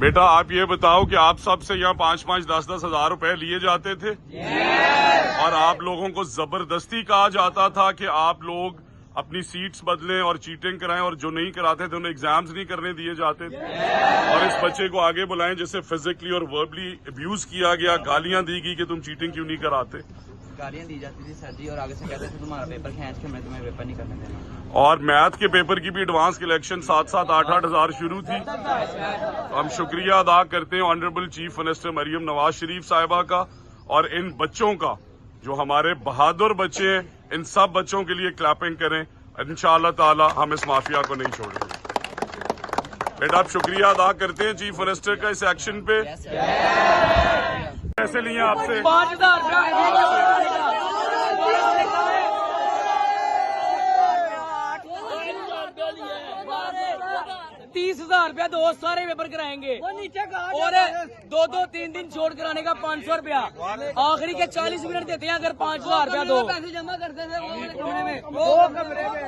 बेटा आप ये बताओ कि आप सबसे यहाँ 5-5, 10-10 हजार रुपए लिए जाते थे और आप लोगों को जबरदस्ती कहा जाता था कि आप लोग अपनी सीट्स बदलें और चीटिंग कराएं, और जो नहीं कराते थे उन्हें एग्जाम्स नहीं करने दिए जाते थे। और इस बच्चे को आगे बुलाएं जिसे फिजिकली और वर्बली अब्यूज किया गया, गालियां दी गई कि तुम चीटिंग क्यों नहीं कराते। गालियां दी जाती थी सर जी, और आगे से कहते थे तुम्हारा पेपर खींच के मैं तुम्हें पेपर नहीं करने देना। और मैथ के पेपर की भी एडवांस कलेक्शन 7-7, 8-8 हजार शुरू थी। तो हम शुक्रिया अदा करते हैं honourable chief minister Maryam Nawaz Sharif sahiba का और इन बच्चों का जो हमारे बहादुर बच्चे हैं। इन सब बच्चों के लिए क्लैपिंग करें। इंशाअल्लाह ताला हम इस माफिया को नहीं छोड़ेंगे। बेटा आप शुक्रिया अदा करते हैं चीफ मिनिस्टर का इस एक्शन पे। पैसे लिए आपसे 30,000 रुपया दो सारे पेपर कराएंगे और 2-3 दिन छोड़ कराने का 500 रुपया। आखिरी के 40 मिनट देते हैं अगर 5,000 रुपया दो। पैसे जमा करते थे वो कमरे में।